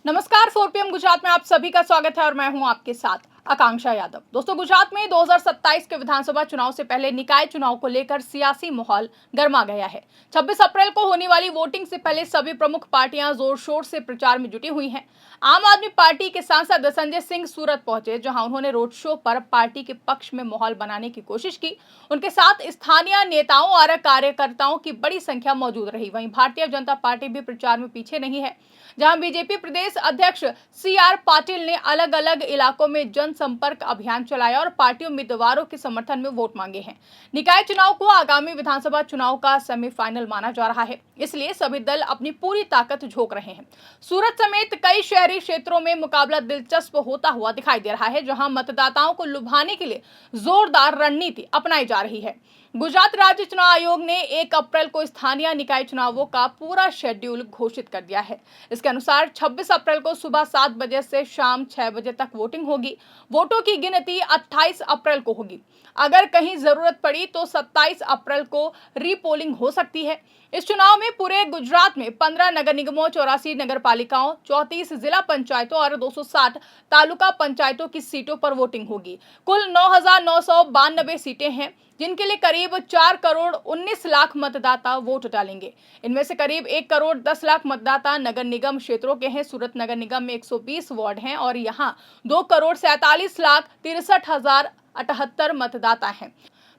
नमस्कार, 4 PM गुजरात में आप सभी का स्वागत है और मैं हूं आपके साथ आकांक्षा यादव। दोस्तों, गुजरात में 2027 के विधानसभा चुनाव से पहले निकाय चुनाव को लेकर सियासी माहौल गर्मा गया है। 26 अप्रैल को होने वाली वोटिंग से पहले सभी प्रमुख पार्टियां जोर शोर से प्रचार में जुटी हुई हैं। आम आदमी पार्टी के सांसद संजय सिंह सूरत पहुंचे, जहां उन्होंने रोड शो पर पार्टी के पक्ष में माहौल बनाने की कोशिश की। उनके साथ स्थानीय नेताओं और कार्यकर्ताओं की बड़ी संख्या मौजूद रही। वहीं भारतीय जनता पार्टी भी प्रचार में पीछे नहीं है, जहां बीजेपी प्रदेश अध्यक्ष CR पाटिल ने अलग अलग इलाकों में जनसंपर्क अभियान चलाया और पार्टी उम्मीदवारों के समर्थन में वोट मांगे हैं। निकाय चुनाव को आगामी विधानसभा चुनाव का सेमीफाइनल माना जा रहा है, इसलिए सभी दल अपनी पूरी ताकत झोंक रहे हैं। सूरत समेत कई शहरी क्षेत्रों में मुकाबला दिलचस्प होता हुआ दिखाई दे रहा है, जहां मतदाताओं को लुभाने के लिए जोरदार रणनीति अपनाई जा रही है। गुजरात राज्य चुनाव आयोग ने 1 अप्रैल को स्थानीय निकाय चुनावों का पूरा शेड्यूल घोषित कर दिया है। इसके अनुसार 26 अप्रैल को सुबह 7 बजे से शाम 6 बजे तक वोटिंग होगी। वोटों की गिनती 28 अप्रैल को होगी। अगर कहीं जरूरत पड़ी तो 27 अप्रैल को रीपोलिंग हो सकती है। इस चुनाव में पूरे गुजरात में 15 नगर निगमों, 84 नगर पालिकाओं, 34 जिला पंचायतों और 260 तालुका पंचायतों की सीटों पर वोटिंग होगी। कुल 9,992 सीटें हैं, जिनके लिए करीब 4 करोड़ 19 लाख मतदाता वोट डालेंगे। इनमें से करीब 1 करोड़ 10 लाख मतदाता नगर निगम क्षेत्रों के हैं। सूरत नगर निगम में 120 वार्ड हैं और यहाँ 2 करोड़ 47 लाख 63,078 मतदाता हैं।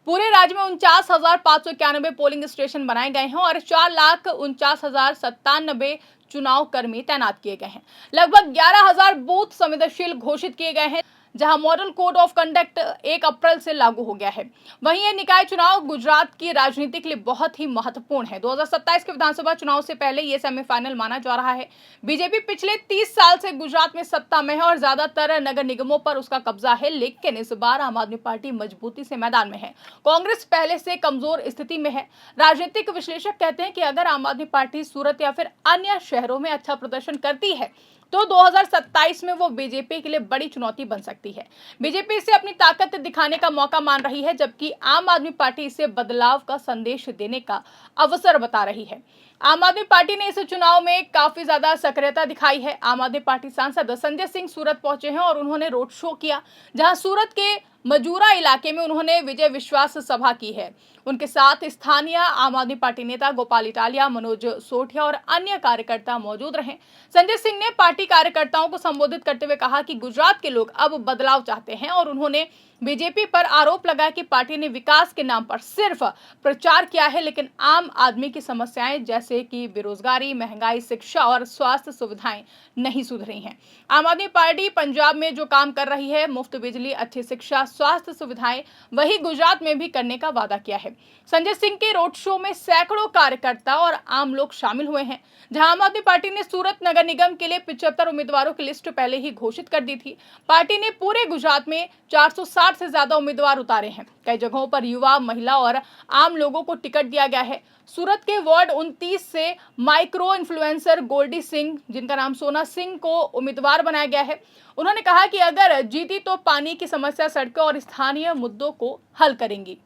पूरे राज्य में 49,591 पोलिंग स्टेशन बनाए गए हैं और 4,49,097 चुनाव कर्मी तैनात किए गए हैं। लगभग 11,000 बूथ संवेदनशील घोषित किए गए हैं, जहां मॉडल कोड ऑफ कंडक्ट 1 अप्रैल से लागू हो गया है। वहीं ये निकाय चुनाव गुजरात की राजनीति के लिए बहुत ही महत्वपूर्ण है। 2027 के विधानसभा चुनाव से पहले ये सेमीफाइनल माना जा रहा है। बीजेपी पिछले 30 साल से गुजरात में सत्ता में है और ज्यादातर नगर निगमों पर उसका कब्जा है, लेकिन इस बार आम आदमी पार्टी मजबूती से मैदान में है। कांग्रेस पहले से कमजोर स्थिति में है। राजनीतिक विश्लेषक कहते हैं कि अगर आम आदमी पार्टी सूरत या फिर अन्य शहरों में अच्छा प्रदर्शन करती है तो 2027 में वो बीजेपी के लिए बड़ी चुनौती बन सकती है। बीजेपी इसे अपनी ताकत दिखाने का मौका मान रही है, जबकि आम आदमी पार्टी इसे बदलाव का संदेश देने का अवसर बता रही है। आम आदमी पार्टी ने इस चुनाव में काफी ज्यादा सक्रियता दिखाई है। आम आदमी पार्टी सांसद संजय सिंह सूरत पहुंचे हैं और उन्होंने रोड शो किया, जहां सूरत के मजूरा इलाके में उन्होंने विजय विश्वास सभा की है। उनके साथ स्थानीय आम आदमी पार्टी नेता गोपाल इटालिया, मनोज सोठिया और अन्य कार्यकर्ता मौजूद रहे। संजय सिंह ने पार्टी कार्यकर्ताओं को संबोधित करते हुए कहा कि गुजरात के लोग अब बदलाव चाहते हैं और उन्होंने बीजेपी पर आरोप लगाया कि पार्टी ने विकास के नाम पर सिर्फ प्रचार किया है, लेकिन आम आदमी की समस्याएं जैसे कि बेरोजगारी, महंगाई, शिक्षा और स्वास्थ्य सुविधाएं नहीं सुधरी हैं। आम आदमी पार्टी पंजाब में जो काम कर रही है, मुफ्त बिजली, अच्छी शिक्षा, स्वास्थ्य सुविधाएं, वही गुजरात में भी करने का वादा किया है। संजय सिंह के रोड शो में सैकड़ों कार्यकर्ता और आम लोग शामिल हुए हैं। जहां आम आदमी पार्टी ने सूरत नगर निगम के लिए 75 उम्मीदवारों की लिस्ट पहले ही घोषित कर दी थी। पार्टी ने पूरे गुजरात में 460 से ज्यादा उम्मीदवार उतारे हैं। कई जगहों पर युवा, महिला और आम लोगों को टिकट दिया गया है। सूरत के वार्ड 29 से माइक्रो इन्फ्लुएंसर गोल्डी सिंह, जिनका नाम सोना सिंह, को उम्मीदवार बनाया गया है। उन्होंने कहा कि अगर जीती तो पानी की समस्या, सड़कों और स्थानीय मुद्दों को हल करेंगी।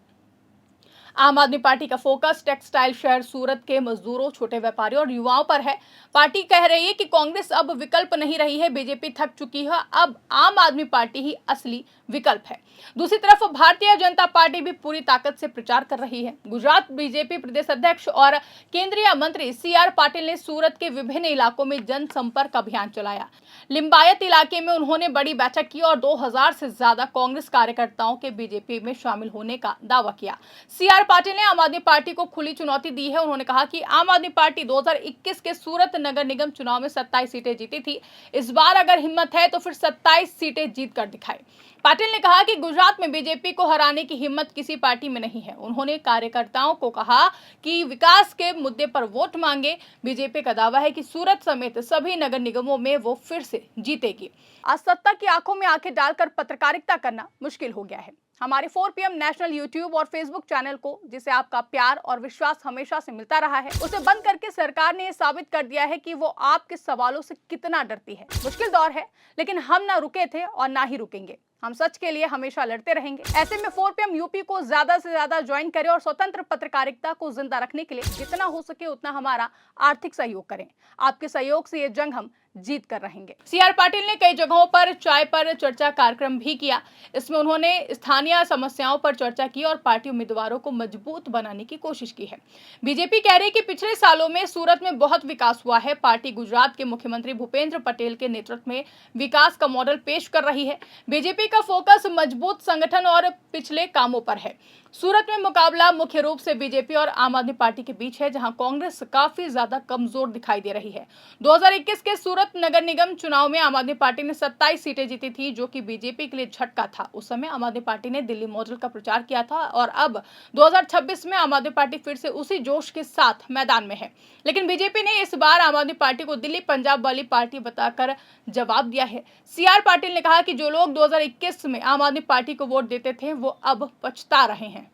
आम आदमी पार्टी का फोकस टेक्सटाइल शहर सूरत के मजदूरों, छोटे व्यापारियों और युवाओं पर है। पार्टी कह रही है कि कांग्रेस अब विकल्प नहीं रही है, बीजेपी थक चुकी है, अब आम आदमी पार्टी ही असली विकल्प है। दूसरी तरफ भारतीय जनता पार्टी भी पूरी ताकत से प्रचार कर रही है। गुजरात बीजेपी प्रदेश अध्यक्ष और केंद्रीय मंत्री CR पाटिल ने सूरत के विभिन्न इलाकों में जनसंपर्क अभियान चलाया। लिंबायत इलाके में उन्होंने बड़ी बैठक की और 2000 से ज्यादा कांग्रेस कार्यकर्ताओं के बीजेपी में शामिल होने का दावा किया। CR पाटिल ने आम आदमी पार्टी को खुली चुनौती दी है। उन्होंने कहा कि आम आदमी पार्टी 2021 के सूरत नगर निगम चुनाव में 27 सीटें जीती थी। इस बार अगर हिम्मत है तो फिर 27 सीटें जीत कर दिखाए। पाटिल ने कहा कि गुजरात में बीजेपी को हराने की हिम्मत किसी पार्टी में नहीं है। उन्होंने कार्यकर्ताओं को कहा कि विकास के मुद्दे पर वोट मांगे। बीजेपी का दावा है कि सूरत समेत सभी नगर निगमों में वो फिर से जीतेगी। आज सत्ता की आंखों में आंखें डालकर पत्रकारिता करना मुश्किल हो गया है। हमारे 4 PM नेशनल यूट्यूब और फेसबुक चैनल को, जिसे आपका प्यार और विश्वास हमेशा से मिलता रहा है, उसे बंद करके सरकार ने ये साबित कर दिया है कि वो आपके सवालों से कितना डरती है। मुश्किल दौर है, लेकिन हम ना रुके थे और ना ही रुकेंगे। हम सच के लिए हमेशा लड़ते रहेंगे। ऐसे में 4PM यूपी को ज्यादा से ज्यादा ज्वाइन करें और स्वतंत्र पत्रकारिता को जिंदा रखने के लिए जितना हो सके उतना हमारा आर्थिक सहयोग करें। आपके सहयोग से ये जंग हम जीत कर रहेंगे। सीआर पाटिल ने कई जगहों पर चाय पर चर्चा कार्यक्रम भी किया। इसमें उन्होंने स्थानीय समस्याओं पर चर्चा की और पार्टी उम्मीदवारों को मजबूत बनाने की कोशिश की है। बीजेपी कह रही है कि पिछले सालों में सूरत में बहुत विकास हुआ है। पार्टी गुजरात के मुख्यमंत्री भूपेंद्र पटेल के नेतृत्व में विकास का मॉडल पेश कर रही है। बीजेपी का फोकस मजबूत संगठन और पिछले कामों पर है। सूरत में मुकाबला मुख्य रूप से बीजेपी और आम आदमी पार्टी के बीच है, जहां कांग्रेस काफी ज्यादा कमजोर दिखाई दे रही है। 2021 के सूरत नगर निगम चुनाव में आम आदमी पार्टी ने 27 सीटें जीती थी, जो कि बीजेपी के लिए झटका था। उस समय आम आदमी पार्टी ने दिल्ली मॉडल का प्रचार किया था और अब 2026 में आम आदमी पार्टी फिर से उसी जोश के साथ मैदान में है। लेकिन बीजेपी ने इस बार आम आदमी पार्टी को दिल्ली पंजाब वाली पार्टी बताकर जवाब दिया है। सीआर पाटिल ने कहा कि जो लोग 2021 में आम आदमी पार्टी को वोट देते थे वो अब पछता रहे हैं।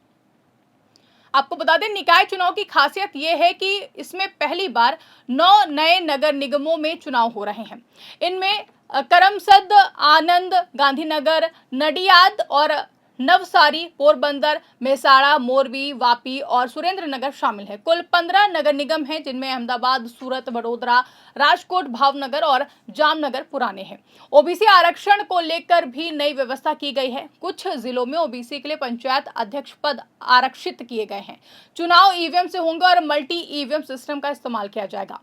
आपको बता दें, निकाय चुनाव की खासियत यह है कि इसमें पहली बार 9 नए नगर निगमों में चुनाव हो रहे हैं। इनमें करमसद, आनंद, गांधीनगर, नडियाद और नवसारी, पोरबंदर, मेहसाणा, मोरबी, वापी और सुरेंद्रनगर शामिल है। कुल 15 नगर निगम हैं, जिनमें अहमदाबाद, सूरत, वडोदरा, राजकोट, भावनगर और जामनगर पुराने हैं। ओबीसी आरक्षण को लेकर भी नई व्यवस्था की गई है। कुछ जिलों में ओबीसी के लिए पंचायत अध्यक्ष पद आरक्षित किए गए हैं। चुनाव ईवीएम से होंगे और मल्टी ईवीएम सिस्टम का इस्तेमाल किया जाएगा।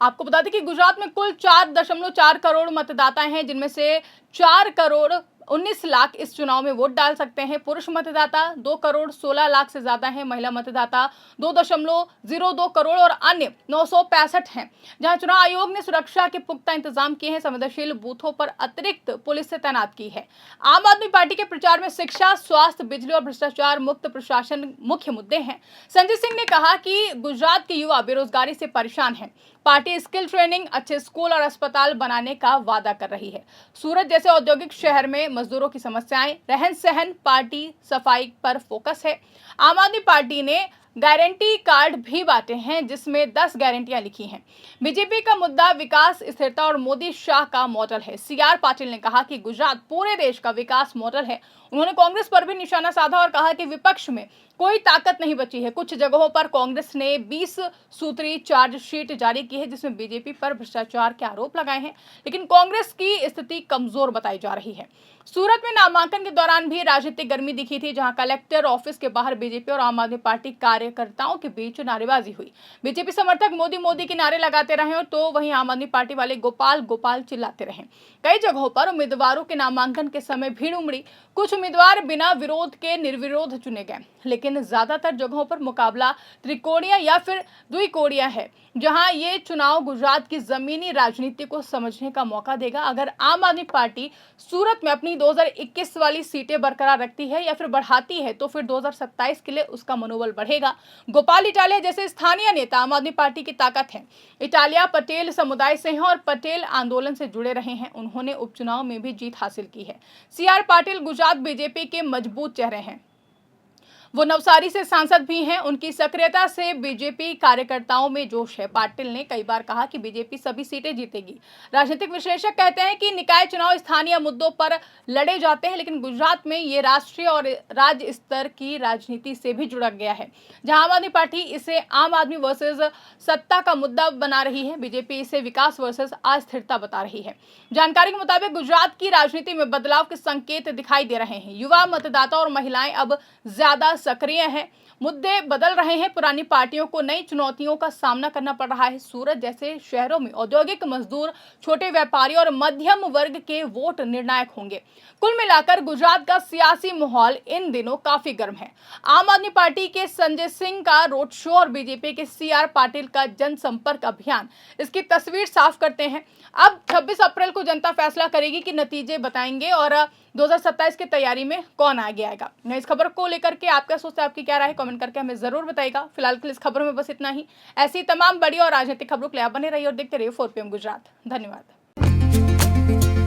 आपको बता दें कि गुजरात में कुल 4.4 करोड़ मतदाता हैं, जिनमें से 4 करोड़ 19 लाख इस चुनाव में वोट डाल सकते हैं। पुरुष मतदाता 2 करोड़ 16 लाख से ज्यादा हैं। महिला मतदाता 2.02 करोड़ और अन्य 965 हैं। जहां चुनाव आयोग ने सुरक्षा के पुख्ता इंतजाम किए हैं। संवेदनशील बूथों पर अतिरिक्त पुलिस से तैनात की है। आम आदमी पार्टी के प्रचार में शिक्षा, स्वास्थ्य, बिजली और भ्रष्टाचार मुक्त प्रशासन मुख्य मुद्दे हैं। संजय सिंह ने कहा कि गुजरात के युवा बेरोजगारी से परेशान हैं। पार्टी स्किल ट्रेनिंग, अच्छे स्कूल और अस्पताल बनाने का वादा कर रही है। सूरत जैसे औद्योगिक शहर में मजदूरों की समस्याएं, रहन सहन, पार्टी सफाई पर फोकस है। आम आदमी पार्टी ने गारंटी कार्ड भी बांटे हैं, जिसमें 10 गारंटियां लिखी हैं। बीजेपी का मुद्दा विकास, स्थिरता और मोदी शाह का मॉडल है। सीआर पाटिल ने कहा कि गुजरात पूरे देश का विकास मॉडल है। उन्होंने कांग्रेस पर भी निशाना साधा और कहा कि विपक्ष में कोई ताकत नहीं बची है। कुछ जगहों पर कांग्रेस ने 20 सूत्री चार्जशीट जारी की है, जिसमें बीजेपी पर भ्रष्टाचार के आरोप लगाए हैं, लेकिन कांग्रेस की स्थिति कमजोर बताई जा रही है। सूरत में नामांकन के दौरान भी राजनीतिक गर्मी दिखी थी, जहां कलेक्टर ऑफिस के बाहर बीजेपी और आम आदमी पार्टी कार्यकर्ताओं के बीच नारेबाजी हुई। बीजेपी समर्थक मोदी मोदी के नारे लगाते रहे तो वहीं आम आदमी पार्टी वाले गोपाल गोपाल चिल्लाते रहे। कई जगहों पर उम्मीदवारों के नामांकन के समय भीड़ उमड़ी। कुछ उम्मीदवार बिना विरोध के निर्विरोध चुने गए, लेकिन ज्यादातर जगहों पर मुकाबला त्रिकोणीय या फिर द्विकोणीय है, जहां ये चुनाव गुजरात की जमीनी राजनीति को समझने का मौका देगा। अगर आम आदमी पार्टी सूरत में अपनी 2021 वाली सीटें बरकरार रखती है या फिर बढ़ाती है, तो फिर 2027 के लिए उसका मनोबल बढ़ेगा। गोपाल इटालिया जैसे स्थानीय नेता आम आदमी पार्टी की ताकत है। इटालिया पटेल समुदाय से हैं और पटेल आंदोलन से जुड़े रहे हैं। उन्होंने उपचुनाव में भी जीत हासिल की है। सीआर पाटिल गुजरात बीजेपी के मजबूत चेहरे हैं। वो नवसारी से सांसद भी हैं। उनकी सक्रियता से बीजेपी कार्यकर्ताओं में जोश है। पाटिल ने कई बार कहा कि बीजेपी सभी सीटें जीतेगी। राजनीतिक विश्लेषक कहते हैं कि निकाय चुनाव स्थानीय मुद्दों पर लड़े जाते हैं, लेकिन गुजरात में ये राष्ट्रीय और राज्य स्तर की राजनीति से भी जुड़ा गया है, जहां आम आदमी पार्टी इसे आम आदमी वर्सेस सत्ता का मुद्दा बना रही है। बीजेपी इसे विकास वर्सेस अस्थिरता बता रही है। जानकारी के मुताबिक गुजरात की राजनीति में बदलाव के संकेत दिखाई दे रहे हैं। युवा मतदाता और महिलाएं अब ज्यादा सक्रिय हैं। मुद्दे बदल रहे हैं। पुरानी पार्टियों को नई चुनौतियों का सामना करना पड़ रहा है। सूरत जैसे शहरों में औद्योगिक मजदूर, छोटे व्यापारी और मध्यम वर्ग के वोट निर्णायक होंगे। कुल मिलाकर गुजरात का सियासी माहौल इन दिनों काफी गर्म है। आम आदमी पार्टी के संजय सिंह का रोड शो और बीजेपी के सीआर पाटिल का जनसंपर्क अभियान इसकी तस्वीर साफ करते हैं। अब 26 अप्रैल को जनता फैसला करेगी कि नतीजे बताएंगे और 2027 की तैयारी में कौन आगे आएगा। मैं इस खबर को लेकर के आप क्या सोचते हैं, आपकी क्या राय है, कमेंट करके हमें जरूर बताइएगा। फिलहाल के लिए इस खबर में बस इतना ही। ऐसी तमाम बड़ी और राजनीतिक खबरों के लिए आप बने रहिए और देखते रहिए 4PM गुजरात। धन्यवाद।